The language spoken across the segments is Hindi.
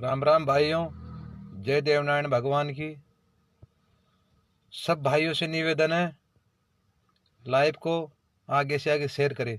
राम राम भाइयों, जय देवनारायण भगवान की। सब भाइयों से निवेदन है, लाइव को आगे से आगे शेयर करें।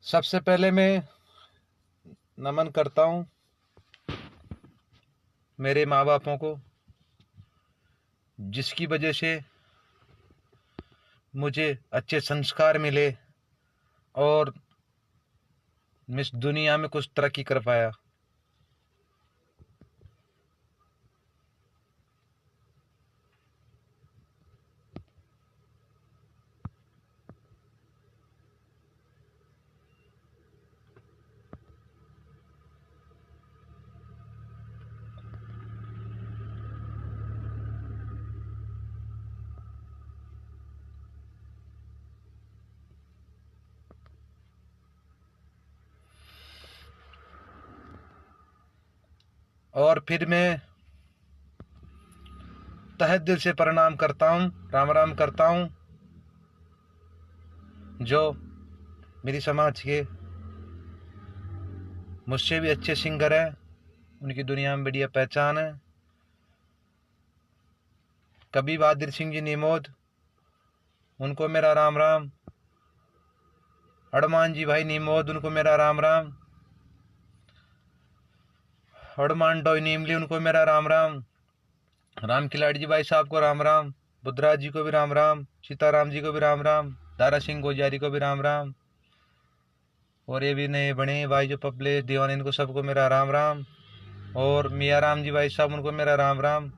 सबसे पहले मैं नमन करता हूँ मेरे माँ बापों को, जिसकी वजह से मुझे अच्छे संस्कार मिले और मैं इस दुनिया में कुछ तरक्की कर पाया। और फिर मैं तहे दिल से प्रणाम करता हूँ, राम राम करता हूँ जो मेरी समाज के मुझसे भी अच्छे सिंगर हैं, उनकी दुनिया में बढ़िया पहचान है। कभी बहादुर सिंह जी निमोद, उनको मेरा राम राम। हनुमान जी भाई निमोद, उनको मेरा राम राम। हनुमान डोई नीमली, उनको मेरा राम राम। राम खिलाड़ी जी भाई साहब को राम राम। बुद्धराज जी को भी राम राम। सीताराम जी को भी राम राम। दारा सिंह गोजारी को भी राम राम। और ये भी नए बने भाई जो पब्लिक दीवान, इनको सबको मेरा राम राम। और मियाँ राम जी भाई साहब, उनको मेरा राम राम।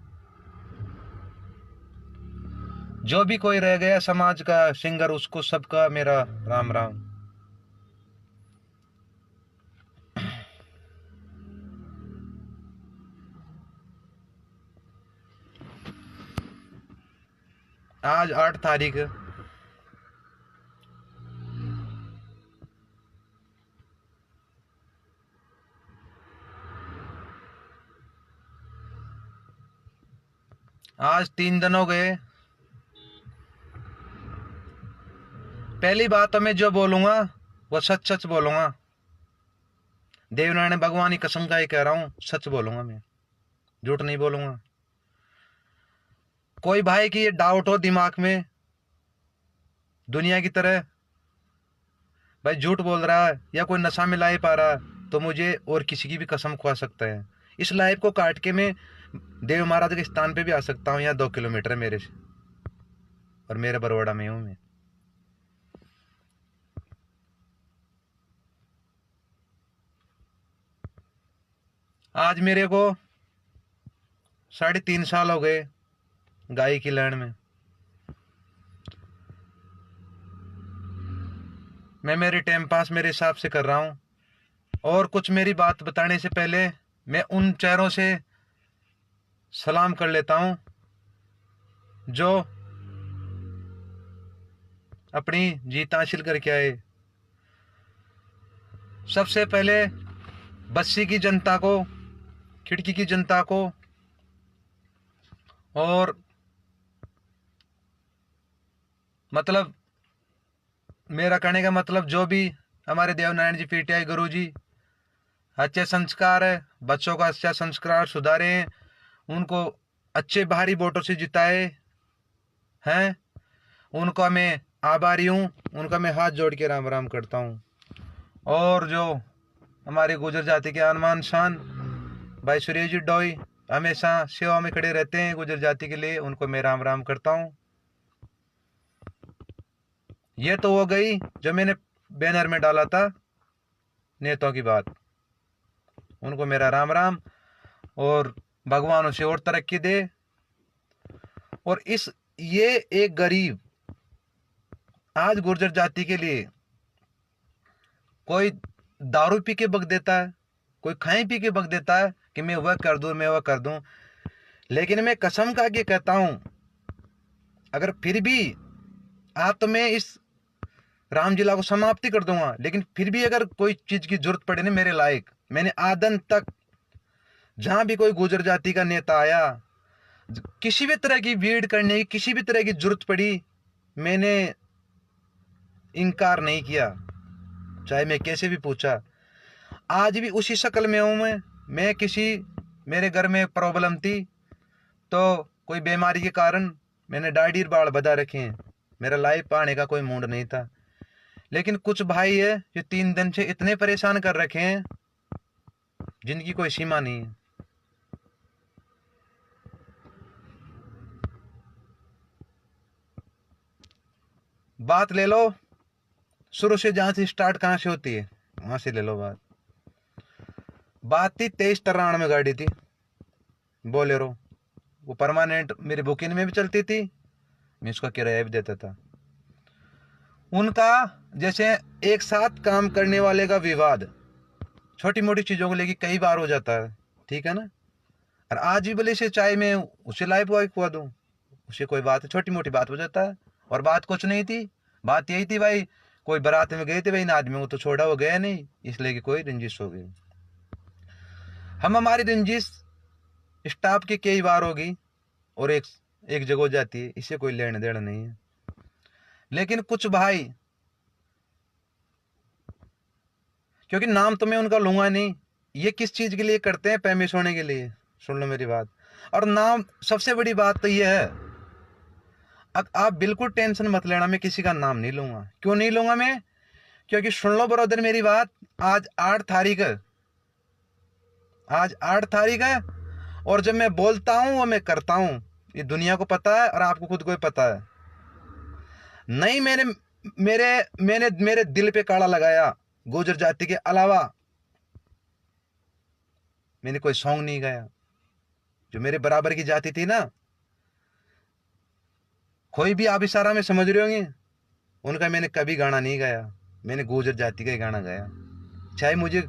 जो भी कोई रह गया समाज का सिंगर, उसको सबका मेरा राम राम। आज 8 तारीख है। आज 3 दिन हो गए। पहली बात तो मैं जो बोलूंगा वो सच सच बोलूंगा। देवनारायण भगवान की कसम का ही कह रहा हूं, सच बोलूंगा मैं, झूठ नहीं बोलूंगा। कोई भाई की ये डाउट हो दिमाग में, दुनिया की तरह भाई झूठ बोल रहा है या कोई नशा में ला पा रहा है, तो मुझे और किसी की भी कसम खुआ सकता है। इस लाइफ को काट के मैं देव महाराज के स्थान पे भी आ सकता हूँ। यहाँ 2 किलोमीटर मेरे से, और मेरे बरवाड़ा में हूँ मैं। आज मेरे को 3.5 साल हो गए गाय की लाइन में। मैं मेरे टाइम पास मेरे हिसाब से कर रहा हूँ। और कुछ मेरी बात बताने से पहले मैं उन चेहरों से सलाम कर लेता हूँ जो अपनी जीत हासिल करके आए। सबसे पहले बस्सी की जनता को, खिड़की की जनता को, और मतलब मेरा कहने का मतलब जो भी हमारे देवनारायण जी पीटीआई गुरु जी अच्छे संस्कार है, बच्चों का अच्छा संस्कार सुधारे हैं, उनको अच्छे भारी वोटों से जिताए हैं, उनका मैं आभारी हूँ। उनका मैं हाथ जोड़ के राम राम करता हूँ। और जो हमारे गुजर जाति के आनमान शान भाई सुरेश जी डोई हमेशा सेवा में खड़े रहते हैं गुजर जाति के लिए, उनको मैं राम राम करता हूँ। ये तो हो गई जो मैंने बैनर में डाला था नेताओं की बात, उनको मेरा राम राम। और भगवान उसे और तरक्की दे। और ये एक गरीब आज गुर्जर जाति के लिए कोई दारू पी के बक देता है, कोई खाए पी के बक देता है कि मैं वह कर दूं, मैं वह कर दूं। लेकिन मैं कसम खा के कहता हूं, अगर फिर भी आज तो मैं इस रामलीला को समाप्ति कर दूंगा, लेकिन फिर भी अगर कोई चीज की जरूरत पड़े ना मेरे लायक, मैंने आदन तक जहां भी कोई गुजर जाति का नेता आया, किसी भी तरह की भीड़ करने की, किसी भी तरह की जरूरत पड़ी, मैंने इनकार नहीं किया, चाहे मैं कैसे भी पूछा। आज भी उसी शक्ल में हूं मैं किसी, मेरे घर में प्रॉब्लम थी तो कोई बीमारी के कारण मैंने दाढ़ी बाल बधा रखे हैं, मेरा लाइफ पाने का कोई मूड नहीं था। लेकिन कुछ भाई है जो 3 दिन से इतने परेशान कर रखे हैं जिनकी कोई सीमा नहीं है। बात ले लो शुरू से, जहां से स्टार्ट कहां से होती है वहां से ले लो बात थी 2393 में गाड़ी थी बोलेरो, वो परमानेंट मेरी बुकिंग में भी चलती थी, मैं उसका किराया भी देता था। उनका जैसे एक साथ काम करने वाले का विवाद छोटी मोटी चीजों को लेकर कई बार हो जाता है, ठीक है ना। और आज भी भले से चाहे मैं उसे लाइफ बॉय खुआ दूं, उसे कोई बात, छोटी मोटी बात हो जाता है। और बात कुछ नहीं थी, बात यही थी भाई, कोई बारात में गए थे भाई, इन आदमी को तो छोड़ा, वो गया नहीं, इसलिए कि कोई रंजिश हो गई। हम हमारी रंजिश स्टाफ की कई बार होगी और एक जगह हो जाती है, इससे कोई लेने देना नहीं है। लेकिन कुछ भाई, क्योंकि नाम तो मैं उनका लूंगा नहीं, ये किस चीज के लिए करते हैं, पैमेश होने के लिए, सुन लो मेरी बात। और नाम, सबसे बड़ी बात तो ये है, आप बिल्कुल टेंशन मत लेना, मैं किसी का नाम नहीं लूंगा। क्यों नहीं लूंगा मैं? क्योंकि सुन लो ब्रदर मेरी बात, आज 8 तारीख है, आज 8 तारीख है, और जब मैं बोलता हूं वो मैं करता हूं, ये दुनिया को पता है और आपको खुद को भी पता है। नहीं, मेरे दिल पे काड़ा लगाया, गुजर जाति के अलावा मैंने कोई सॉन्ग नहीं गाया। जो मेरे बराबर की जाति थी ना, कोई भी आप इशारा में समझ रहे होंगे, उनका मैंने कभी गाना नहीं गाया, मैंने गुजर जाति का ही गाना गाया। चाहे मुझे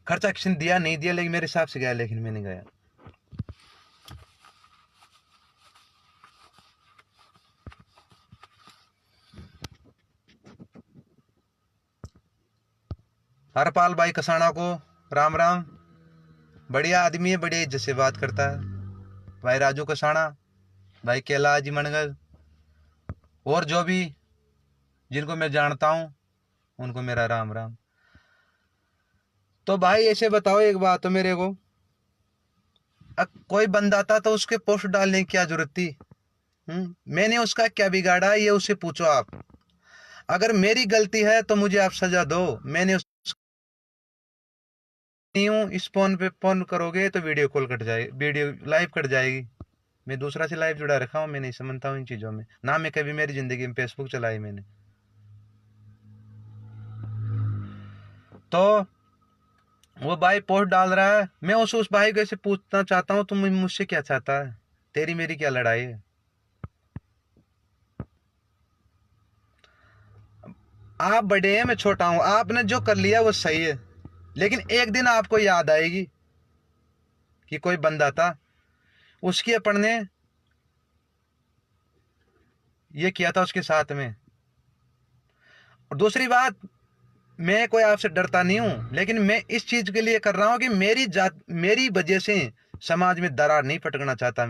खर्चा किसी ने दिया नहीं दिया, लेकिन मेरे हिसाब से गाया, लेकिन मैंने गाया। हरपाल भाई कसाना को राम राम, बढ़िया आदमी है, बढ़िया इज्जत से बात करता है। भाई राजू कसाना, भाई कैलाश जी मनगल, और जो भी जिनको मैं जानता हूं उनको मेरा राम राम। तो भाई ऐसे बताओ एक बात, तो मेरे को कोई बंदा था तो उसके पोस्ट डालने की क्या जरूरत थी? मैंने उसका क्या बिगाड़ा, ये उससे पूछो आप। अगर मेरी गलती है तो मुझे आप सजा दो, मैंने नहीं हूं, इस फोन पे फोन करोगे तो वीडियो कॉल कट जाएगी, वीडियो लाइव कट जाएगी। मैं दूसरा से लाइव जुड़ा रखा हूं, मैं नहीं समझता हूं इन चीजों में, ना मैं कभी मेरी जिंदगी में फेसबुक चलाई मैंने। तो वो भाई पोस्ट डाल रहा है, मैं उस भाई को ऐसे पूछना चाहता हूं, तुम मुझसे क्या चाहता है? तेरी मेरी क्या लड़ाई है? आप बड़े हैं, मैं छोटा हूं, आपने जो कर लिया वो सही है, लेकिन एक दिन आपको याद आएगी कि कोई बंदा था, उसकी अपन ने ये किया था उसके साथ में। और दूसरी बात, मैं कोई आपसे डरता नहीं हूं, लेकिन मैं इस चीज के लिए कर रहा हूं कि मेरी वजह से समाज में दरार नहीं फटकना चाहता।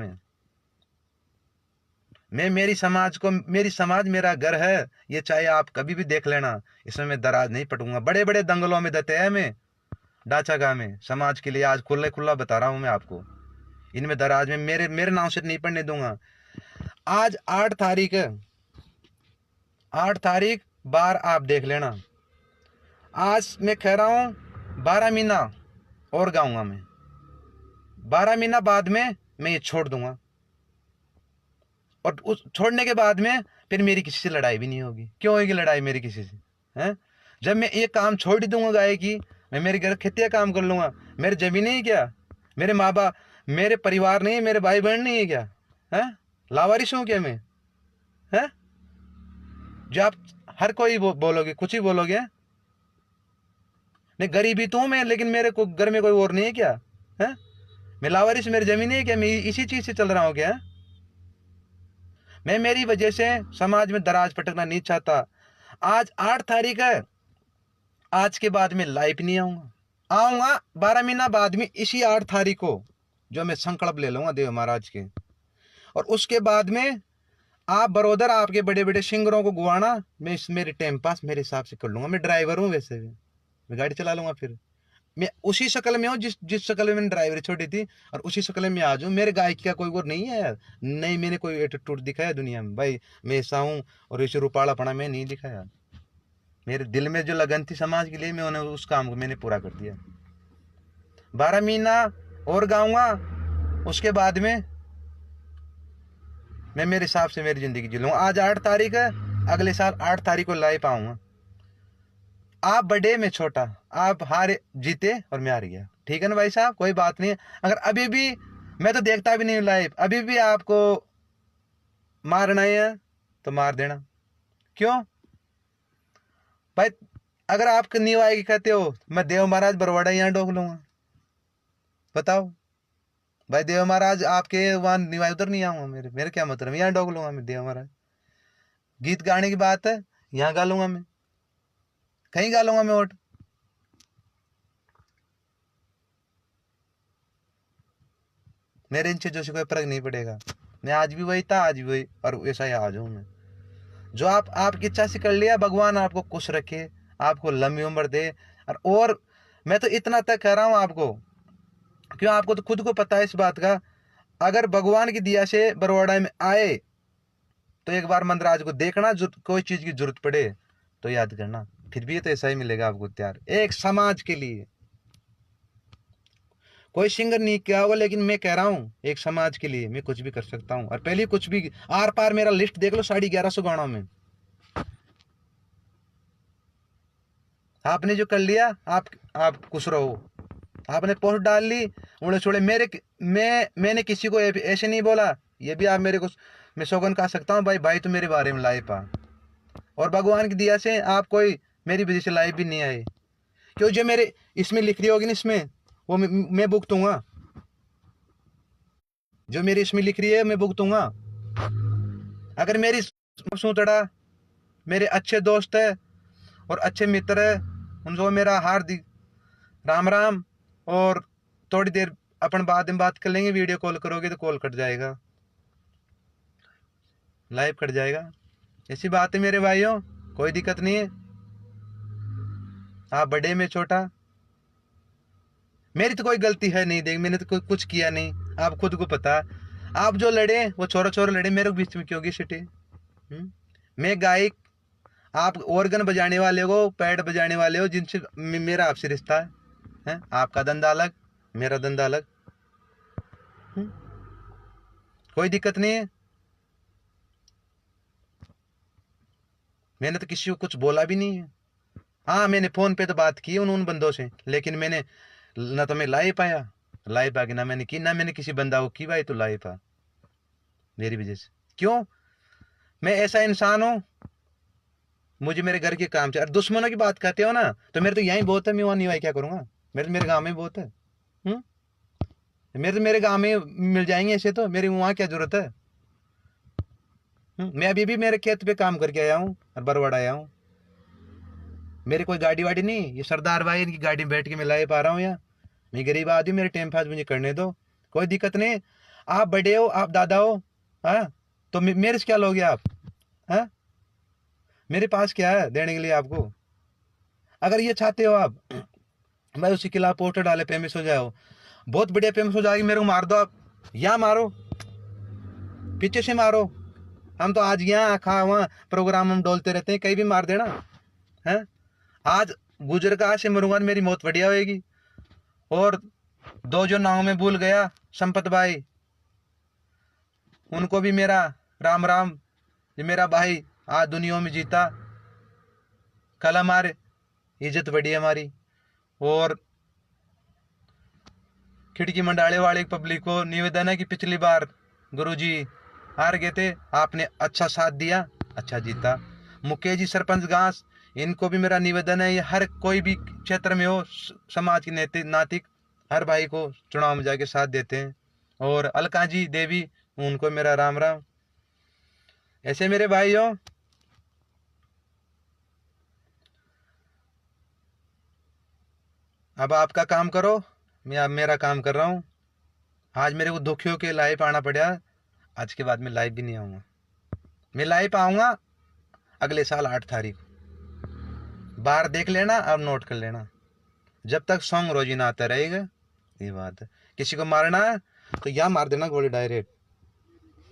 मैं मेरी समाज मेरा घर है, ये चाहे आप कभी भी देख लेना, इसमें मैं दराज नहीं पटूंगा। बड़े बड़े दंगलों में देते हैं मैं डाचागाह में समाज के लिए, आज खुला बता रहा हूं मैं आपको, इनमें दराज में मेरे नाम से नहीं पढ़ने दूंगा। आज 8 तारीख है, 8 तारीख बार आप देख लेना। आज मैं कह रहा हूं 12 महीना और गाऊंगा मैं, 12 महीना बाद में मैं ये छोड़ दूंगा, और उस छोड़ने के बाद में फिर मेरी किसी से लड़ाई भी नहीं होगी। क्यों होगी लड़ाई मेरी किसी से? हैं? जब मैं एक काम छोड़ ही दूंगा गाय की, मैं मेरे घर खेती काम कर लूंगा, मेरे जमीन नहीं क्या, मेरे माँ बाप, मेरे परिवार नहीं, मेरे भाई बहन नहीं है क्या? है लावारिस हूं क्या मैं? है जो आप हर कोई बोलोगे, कुछ ही बोलोगे, नहीं गरीबी तो हूं मैं, लेकिन मेरे को घर में कोई और नहीं है क्या? है मैं लावारिस, मेरी जमीन है क्या? मैं इसी चीज से चल रहा हूँ क्या? मैं मेरी वजह से समाज में दराज पटकना नहीं चाहता। आज 8 तारीख है, आज के बाद में लाइव नहीं आऊंगा 12 महीना बाद में, इसी 8 तारीख को जो मैं संकल्प ले लूंगा देव महाराज के। और उसके बाद में आप बरोदर आपके बड़े बड़े सिंगरों को गुआना, मैं मेरे टाइम पास मेरे हिसाब से कर लूंगा। मैं ड्राइवर हूँ, वैसे भी मैं गाड़ी चला लूंगा। फिर मैं उसी शक्ल में हूँ जिस शक्ल में मैंने ड्राइवरी छोड़ी थी, और उसी शक्ल में आ जाऊँ। मेरे गायकी का कोई और नहीं है यार, नहीं मैंने कोई एटीट्यूड दिखाया दुनिया में भाई, मैं ऐसा हूँ और ऐसे रुपालापना मैं नहीं दिखाया। मेरे दिल में जो लगन थी समाज के लिए, मैं उन्हें उस काम को मैंने पूरा कर दिया। 12 महीना और गाऊंगा, उसके बाद में मैं मेरे हिसाब से मेरी जिंदगी जी लूंगा। आज 8 तारीख है, अगले साल 8 तारीख को लाइव आऊंगा। आप बड़े में छोटा, आप हारे जीते और मैं हार गया, ठीक है ना भाई साहब? कोई बात नहीं। अगर अभी भी, मैं तो देखता भी नहीं लाइव, अभी भी आपको मारना है तो मार देना। क्यों भाई? अगर आप नींव आएगी कहते हो, मैं देव महाराज बरवाड़ा यहाँ डोक लूंगा, बताओ भाई। देव महाराज आपके वहां नींव उधर नहीं आऊंगा, मेरे क्या मतलब, यहाँ डोक लूंगा मैं। देव महाराज गीत गाने की बात है, यहाँ गा लूंगा मैं, कहीं गा लूंगा मैं। वोट मेरे इन चीजों से कोई फर्क नहीं पड़ेगा। मैं आज भी वही था, आज भी वही, और वैसा ही आज हूं मैं। जो आपकी इच्छा से कर लिया, भगवान आपको खुश रखे, आपको लंबी उम्र दे। और मैं तो इतना तक कह रहा हूं आपको, क्यों आपको तो खुद को पता है इस बात का। अगर भगवान की दिया से बरवाड़ा में आए तो एक बार मंदराज को देखना, कोई चीज की जरूरत पड़े तो याद करना, फिर भी तो ऐसा ही मिलेगा आपको तैयार, एक समाज के लिए। कोई सिंगर नहीं किया होगा, लेकिन मैं कह रहा हूँ एक समाज के लिए मैं कुछ भी कर सकता हूँ। और पहले कुछ भी आर पार मेरा लिस्ट देख लो, 1150 गानों में। आपने जो कर लिया, आप खुश रहो। आपने पोस्ट डाल ली, उन्हें छोड़े। मैंने किसी को ऐसे नहीं बोला, ये भी आप मेरे को, मैं सौगन कह सकता हूँ भाई तो मेरे बारे में लाइव आ। और भगवान की दिया से आप कोई मेरी वजह से लाइव भी नहीं आए, क्यों? जो मेरे इसमें लिख रही होगी ना, इसमें वो मैं भुगतूंगा। जो मेरी इसमें लिख रही है मैं भुगतूंगा। अगर मेरी सूतड़ा मेरे अच्छे दोस्त है और अच्छे मित्र है, उनको मेरा हार्दिक राम राम। और थोड़ी देर अपन बाद में बात कर लेंगे, वीडियो कॉल करोगे तो कॉल कट जाएगा, लाइव कट जाएगा। ऐसी बात है मेरे भाइयों, कोई दिक्कत नहीं है। आप बड़े में छोटा, मेरी तो कोई गलती है नहीं, देख मैंने तो कुछ किया नहीं, आप खुद को पता। आप जो लड़े वो छोरा लड़े, मेरे बीच में क्यों की सिटी? मैं गायक, आप ऑर्गन बजाने वाले हो, पैड बजाने वाले हो, जिनसे मेरा आपसे रिश्ता है? आपका धंधा अलग, मेरा धंधा अलग। कोई दिक्कत नहीं है। मैंने तो किसी को कुछ बोला भी नहीं है। हाँ, मैंने फोन पे तो बात की उन बंदों से, लेकिन मैंने ना तो मैं लाइव आया, लाइव आके ना मैंने की, ना मैंने किसी बंदा को की भाई तो लाइव आ, मेरी वजह से। क्यों? मैं ऐसा इंसान हूं, मुझे मेरे घर के काम चाहिए। और दुश्मनों की बात करते हो ना, तो मेरे तो यहीं बहुत है, मैं वहां नहीं भाई क्या करूंगा? मेरे गांव में बहुत है। मेरे गांव में मिल जाएंगे ऐसे, तो मेरी वहां क्या जरूरत है? मैं अभी भी मेरे खेत पे काम करके आया हूँ और बरवाड़ा आया हूँ। मेरे कोई गाड़ी वाड़ी नहीं, ये सरदार भाई इनकी गाड़ी में बैठ के मैं ला पा रहा हूँ यहाँ। मैं गरीब आदमी, मेरे टाइम पास मुझे करने दो, कोई दिक्कत नहीं। आप बड़े हो, आप दादा हो, हाँ, तो मेरे से क्या लोगे आप? हाँ, मेरे पास क्या है देने के लिए आपको? अगर ये चाहते हो आप मैं उसी के खिलाफ पोस्टर डाले, फेमस हो जाओ, बहुत बढ़िया फेमस हो जाएगी, मेरे को मार दो आप, या मारो, पीछे से मारो। हम तो आज यहाँ खा वहाँ प्रोग्राम हम डोलते रहते हैं, कहीं भी मार देना है। आज गुजर का से मरूंगा, मेरी मौत बढ़िया होगी। और दो जो नाव में भूल गया, संपत भाई, उनको भी मेरा राम राम। ये मेरा भाई आज दुनिया में जीता, कल हमारे इज्जत बढ़ी हमारी। और खिड़की मंडाले वाले पब्लिक को निवेदन है कि पिछली बार गुरुजी हार गए थे, आपने अच्छा साथ दिया, अच्छा जीता। मुकेश जी सरपंच घास, इनको भी मेरा निवेदन है, ये हर कोई भी क्षेत्र में हो, समाज की नैतिक नातिक हर भाई को चुनाव में जाके साथ देते हैं। और अलका जी देवी, उनको मेरा राम राम। ऐसे मेरे भाई हो, अब आपका काम करो, मैं अब मेरा काम कर रहा हूँ। आज मेरे को दुखियों के लाइव आना पड़ा, आज के बाद मैं लाइव भी नहीं आऊँगा। मैं लाइव आऊँगा अगले साल 8 तारीख। बाहर देख लेना, अब नोट कर लेना, जब तक सॉन्ग रोजी ना आता रहेगा। ये बात है, किसी को मारना है तो या मार देना गोली डायरेक्ट।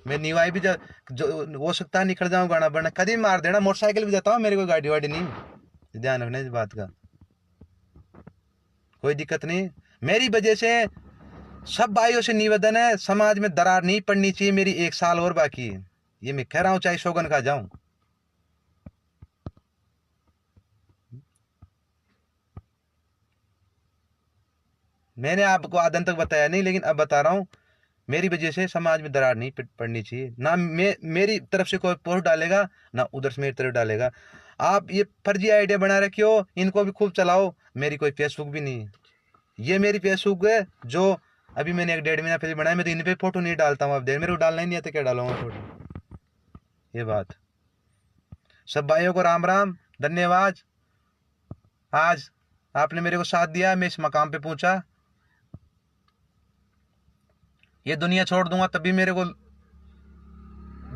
मैं निवाई भी जो हो सकता है निकल जाऊँ गाना बनना, कभी मार देना। मोटरसाइकिल भी जाता हूँ, मेरे को गाड़ी वाड़ी नहीं। ध्यान रखना इस बात का, कोई दिक्कत नहीं। मेरी वजह से सब भाइयों से निवेदन है, समाज में दरार नहीं पड़नी चाहिए। मेरी 1 साल और बाकी है, ये मैं कह रहा हूँ, चाहे शोगन खा जाऊं। मैंने आपको आदन तक बताया नहीं, लेकिन अब बता रहा हूँ, मेरी वजह से समाज में दरार नहीं पड़नी चाहिए। ना मेरी तरफ से कोई पोस्ट डालेगा, ना उधर से मेरी तरफ डालेगा। आप ये फर्जी आइडिया बना रखे हो, इनको भी खूब चलाओ। मेरी कोई फेसबुक भी नहीं है, ये मेरी फेसबुक है जो अभी मैंने 1-1.5 महीना पहले बनाया। मैं तो इन पे फोटो नहीं डालता हूँ। अब मेरे को डालना ही नहीं आता, क्या डालूंगा फोटो। ये बात, सब भाइयों को राम राम, धन्यवाद। आज आपने मेरे को साथ दिया, मैं इस मकाम पे पहुंचा। ये दुनिया छोड़ दूंगा तभी मेरे को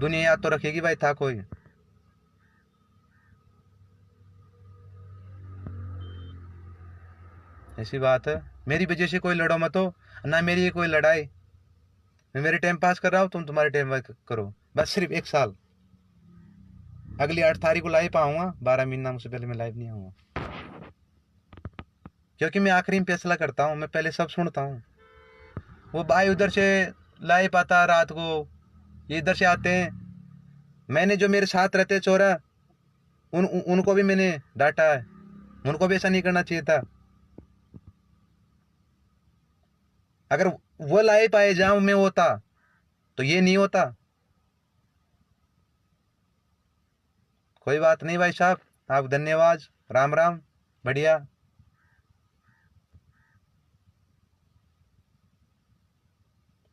दुनिया याद तो रखेगी, भाई था कोई। ऐसी बात है, मेरी वजह से कोई लड़ो मत हो, ना मेरी ये कोई लड़ाई। मैं मेरे टाइम पास कर रहा हूँ, तुम तुम्हारे टाइम पास करो, बस सिर्फ 1 साल। अगली 8 तारीख को लाइव आऊंगा, 12 महीना मुझसे पहले मैं लाइव नहीं आऊंगा, क्योंकि मैं आखिरी में फैसला करता हूँ। मैं पहले सब सुनता हूँ। वो भाई उधर से लाइव आता रात को, ये इधर से आते हैं। मैंने जो मेरे साथ रहते चोरा, उनको भी मैंने डांटा है, उनको भी ऐसा नहीं करना चाहिए था। अगर वो लाइव आए जहां मैं होता तो ये नहीं होता। कोई बात नहीं भाई साहब, आप धन्यवाद, राम राम, बढ़िया।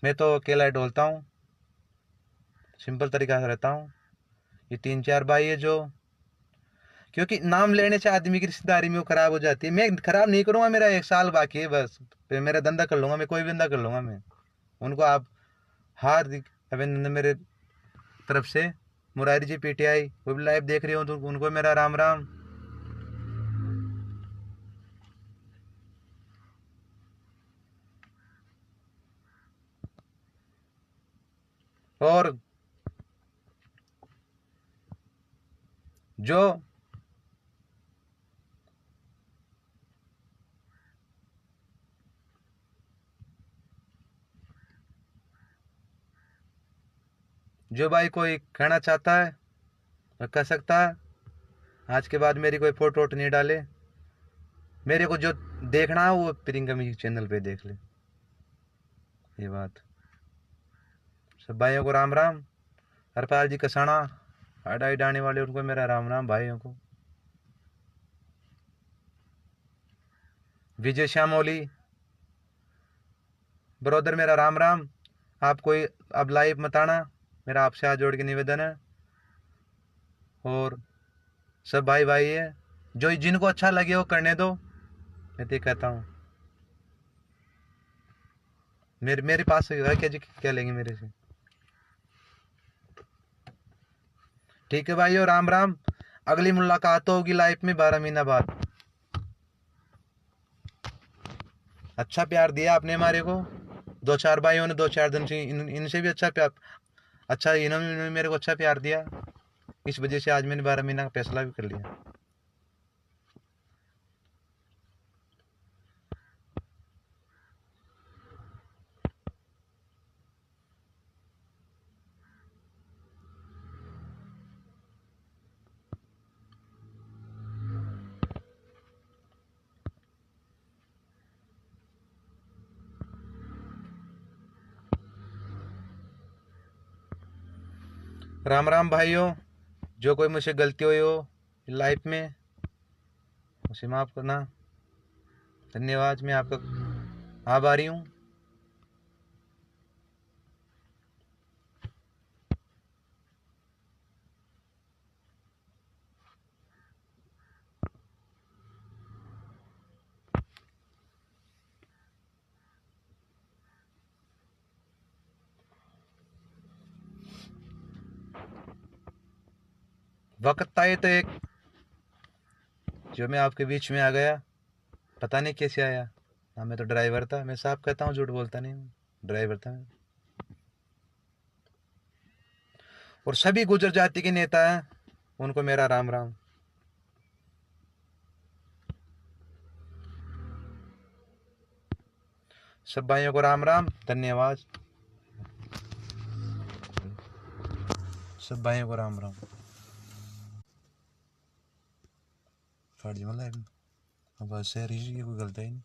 मैं तो अकेला ढोलता हूँ, सिंपल तरीका से रहता हूँ। ये 3-4 भाई है जो, क्योंकि नाम लेने से आदमी की रिश्तेदारी में वो खराब हो जाती है। मैं खराब नहीं करूंगा, मेरा 1 साल बाकी है बस, फिर मेरा धंधा कर लूंगा, मैं कोई भी धंधा कर लूंगा मैं। उनको आप हार्दिक अभिनंदन मेरे तरफ से। मुरारी जी पीटीआई वो भी लाइव देख रहे हो तो उनको मेरा राम राम। और जो जो भाई कोई कहना चाहता है वो कह सकता है। आज के बाद मेरी कोई फोटो वोटो नहीं डाले। मेरे को जो देखना है वो प्रियंका म्यूजिक चैनल पे देख ले। ये बात, सब भाइयों को राम राम। हरपाल जी कसाना, अडाई डाने वाले, उनको मेरा राम राम भाइयों को। विजय श्यामोली ब्रदर, मेरा राम राम। आप कोई अब लाइव मत आना, मेरा आपसे हाथ जोड़ के निवेदन है। और सब भाई भाई है, जो जिनको अच्छा लगे वो करने दो, मैं तो कहता हूँ। मेरे पास है क्या लेंगे मेरे से। ठीक है भाइयों, राम राम। अगली मुलाकात होगी लाइफ में 12 महीना बाद। अच्छा प्यार दिया आपने हमारे को, 2-4 भाइयों ने 2-4 दिन से इनसे भी अच्छा प्यार। अच्छा, इन्होंने मेरे को अच्छा प्यार दिया, इस वजह से आज मैंने 12 महीना का फैसला भी कर लिया। राम राम भाइयों, जो कोई मुझसे गलती हुई हो लाइफ में समाप्त करना। धन्यवाद, मैं आपका आभारी हूँ। वक्त आए तो एक जो मैं आपके बीच में आ गया, पता नहीं कैसे आया। हाँ, मैं तो ड्राइवर था, मैं साफ कहता हूँ, झूठ बोलता नहीं हूँ, ड्राइवर था मैं। और सभी गुजर जाति के नेता हैं, उनको मेरा राम राम। सब भाइयों को राम राम, धन्यवाद। सब भाइयों को राम राम। फट जी मतलब अब शहरी कोई गलत है नहीं।